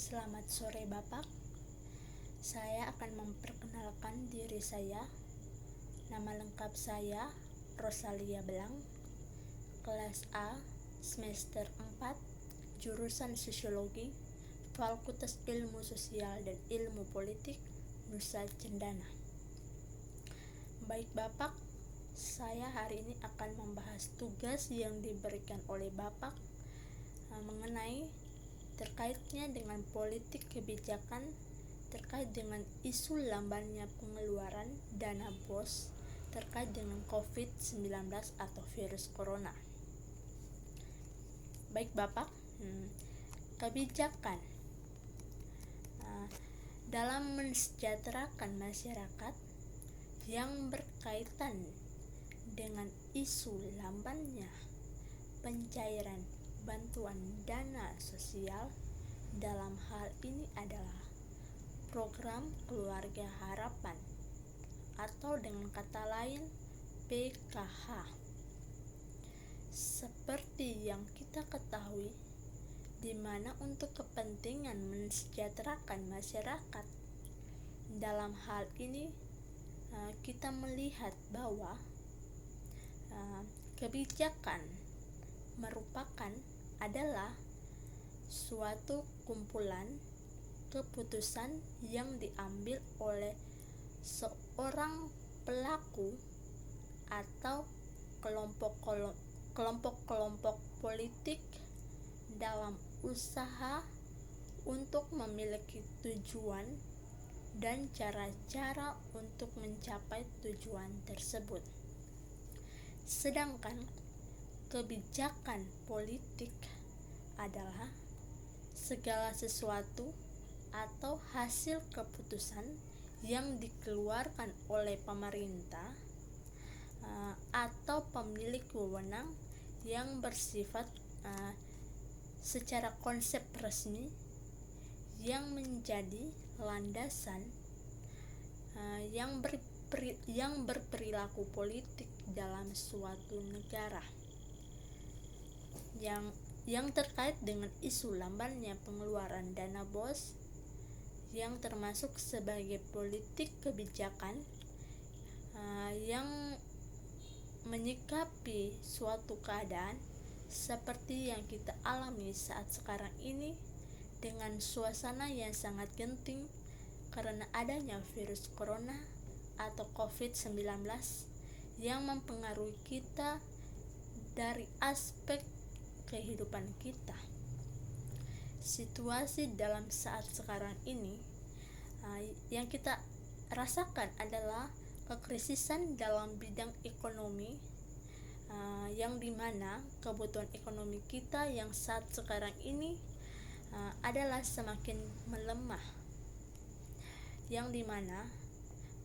Selamat sore Bapak, saya akan memperkenalkan diri saya. Nama lengkap saya Rosalia Belang, kelas A, semester 4, jurusan Sosiologi, Fakultas Ilmu Sosial dan Ilmu Politik, Nusa Cendana. Baik Bapak, saya hari ini akan membahas tugas yang diberikan oleh Bapak mengenai terkaitnya dengan politik kebijakan terkait dengan isu lambannya pengeluaran dana BOS terkait dengan COVID-19 atau virus corona. Baik Bapak, kebijakan dalam mensejahterakan masyarakat yang berkaitan dengan isu lambannya pencairan bantuan dana sosial, dalam hal ini adalah program Keluarga Harapan atau dengan kata lain PKH. Seperti yang kita ketahui, di mana untuk kepentingan mensejahterakan masyarakat, dalam hal ini kita melihat bahwa kebijakan adalah suatu kumpulan keputusan yang diambil oleh seorang pelaku atau kelompok-kelompok politik dalam usaha untuk memiliki tujuan dan cara-cara untuk mencapai tujuan tersebut. Sedangkan kebijakan politik adalah segala sesuatu atau hasil keputusan yang dikeluarkan oleh pemerintah atau pemilik wewenang yang bersifat secara konsep resmi yang menjadi landasan yang berperilaku politik dalam suatu negara. Yang terkait dengan isu lambannya pengeluaran dana BOS yang termasuk sebagai politik kebijakan yang menyikapi suatu keadaan seperti yang kita alami saat sekarang ini dengan suasana yang sangat genting karena adanya virus corona atau COVID-19 yang mempengaruhi kita dari aspek kehidupan kita. Situasi dalam saat sekarang ini yang kita rasakan adalah kekrisisan dalam bidang ekonomi, yang dimana kebutuhan ekonomi kita yang saat sekarang ini adalah semakin melemah, yang dimana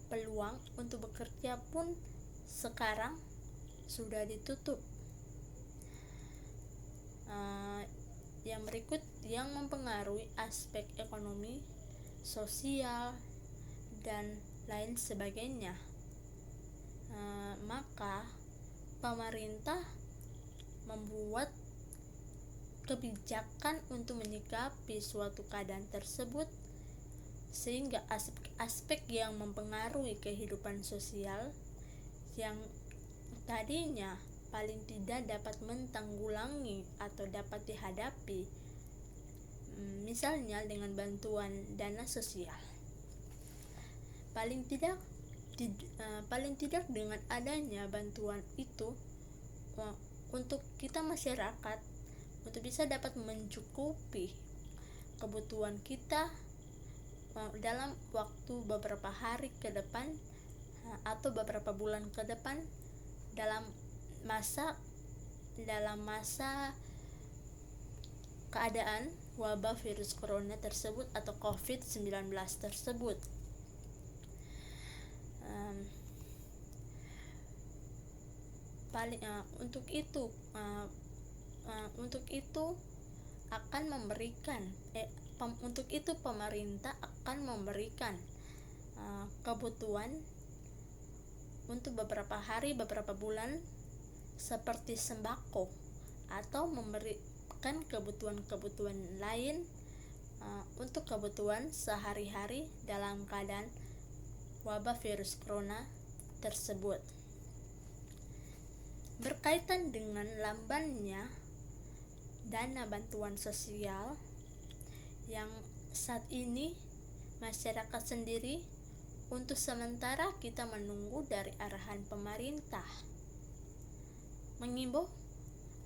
peluang untuk bekerja pun sekarang sudah ditutup. Yang berikut yang mempengaruhi aspek ekonomi, sosial, dan lain sebagainya. Maka pemerintah membuat kebijakan untuk menyikapi suatu keadaan tersebut, sehingga aspek-aspek yang mempengaruhi kehidupan sosial yang tadinya paling tidak dapat mentanggulangi atau dapat dihadapi, misalnya dengan bantuan dana sosial. Paling tidak dengan adanya bantuan itu untuk kita masyarakat untuk bisa dapat mencukupi kebutuhan kita dalam waktu beberapa hari ke depan atau beberapa bulan ke depan dalam masa keadaan wabah virus corona tersebut atau COVID-19 tersebut. Untuk itu pemerintah akan memberikan kebutuhan untuk beberapa hari, beberapa bulan seperti sembako atau memberikan kebutuhan-kebutuhan lain untuk kebutuhan sehari-hari dalam keadaan wabah virus corona tersebut. Berkaitan dengan lambannya dana bantuan sosial yang saat ini masyarakat sendiri, untuk sementara kita menunggu dari arahan pemerintah, mengimbau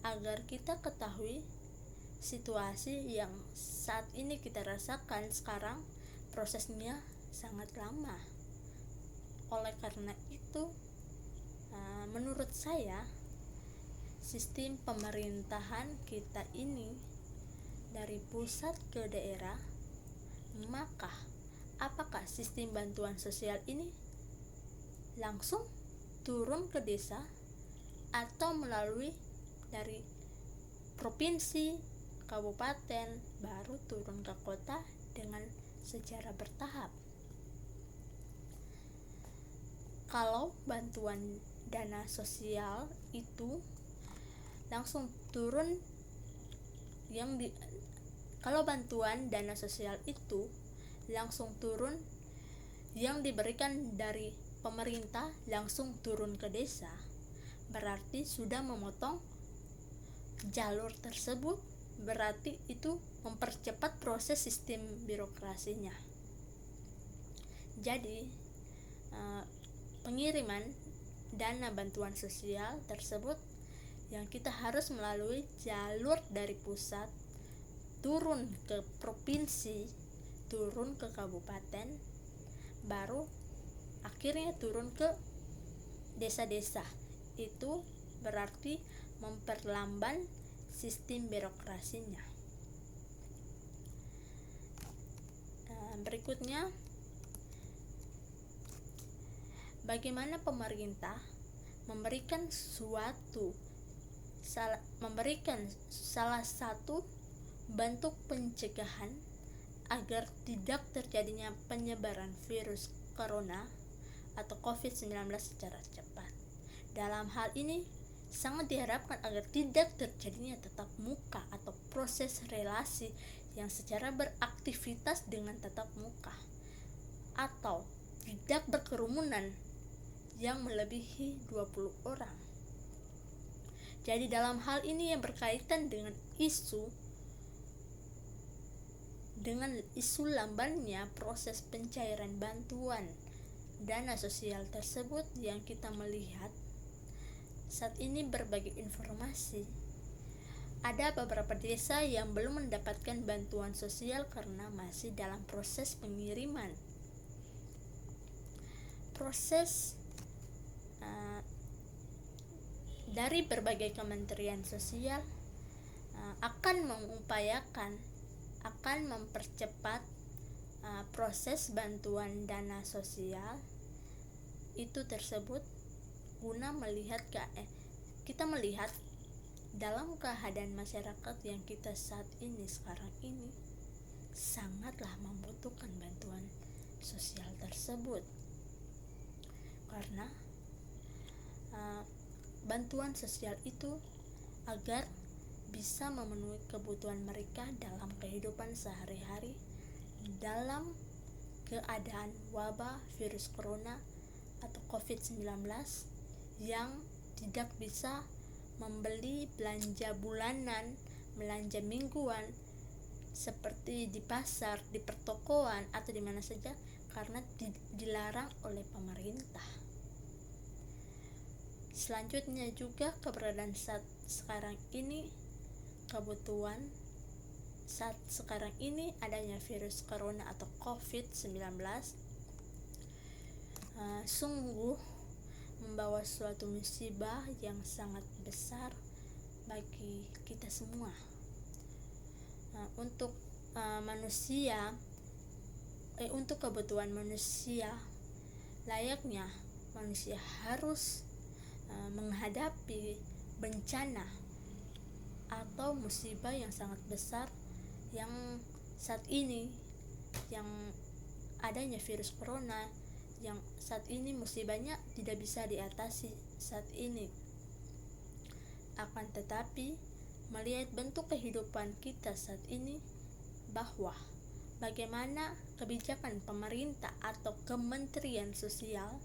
agar kita ketahui situasi yang saat ini kita rasakan sekarang prosesnya sangat lama. Oleh karena itu, menurut saya sistem pemerintahan kita ini dari pusat ke daerah, maka apakah sistem bantuan sosial ini langsung turun ke desa atau melalui dari provinsi, kabupaten, baru turun ke kota dengan secara bertahap. Kalau bantuan dana sosial itu langsung turun, kalau bantuan dana sosial itu langsung turun yang diberikan dari pemerintah langsung turun ke desa, berarti sudah memotong jalur tersebut, berarti itu mempercepat proses sistem birokrasinya. Jadi pengiriman dana bantuan sosial tersebut yang kita harus melalui jalur dari pusat turun ke provinsi, turun ke kabupaten, baru akhirnya turun ke desa-desa. Itu berarti memperlambat sistem birokrasinya. Berikutnya, bagaimana pemerintah memberikan salah satu bentuk pencegahan agar tidak terjadinya penyebaran virus corona atau COVID-19 secara cepat. Dalam hal ini sangat diharapkan agar tidak terjadinya tatap muka atau proses relasi yang secara beraktivitas dengan tatap muka, atau tidak berkerumunan yang melebihi 20 orang. Jadi dalam hal ini yang berkaitan dengan isu lambannya proses pencairan bantuan dana sosial tersebut, yang kita melihat saat ini berbagai informasi, ada beberapa desa yang belum mendapatkan bantuan sosial karena masih dalam proses pengiriman. Proses dari berbagai kementerian sosial akan mempercepat proses bantuan dana sosial itu tersebut, guna kita melihat dalam keadaan masyarakat yang kita sekarang ini sangatlah membutuhkan bantuan sosial tersebut, karena bantuan sosial itu agar bisa memenuhi kebutuhan mereka dalam kehidupan sehari-hari dalam keadaan wabah virus corona atau COVID-19 yang tidak bisa membeli belanja bulanan, belanja mingguan seperti di pasar, di pertokoan, atau di mana saja, karena dilarang oleh pemerintah. Selanjutnya juga keberadaan sekarang ini adanya virus corona atau COVID-19 sungguh membawa suatu musibah yang sangat besar bagi kita semua. Untuk kebutuhan manusia, layaknya manusia harus menghadapi bencana atau musibah yang sangat besar yang saat ini, yang adanya virus corona, yang saat ini musibahnya tidak bisa diatasi saat ini. Akan tetapi melihat bentuk kehidupan kita saat ini, bahwa bagaimana kebijakan pemerintah atau Kementerian Sosial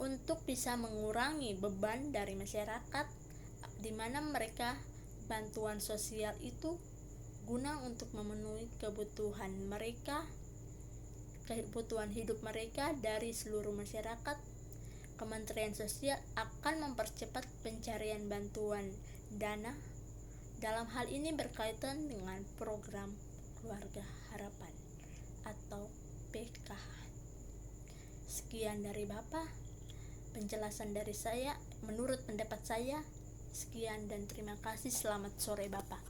untuk bisa mengurangi beban dari masyarakat, di mana mereka bantuan sosial itu guna untuk memenuhi kebutuhan mereka, kebutuhan hidup mereka dari seluruh masyarakat. Kementerian Sosial akan mempercepat pencarian bantuan dana. Dalam hal ini berkaitan dengan program Keluarga Harapan atau PKH. Sekian dari Bapak, penjelasan dari saya menurut pendapat saya. Sekian dan terima kasih. Selamat sore Bapak.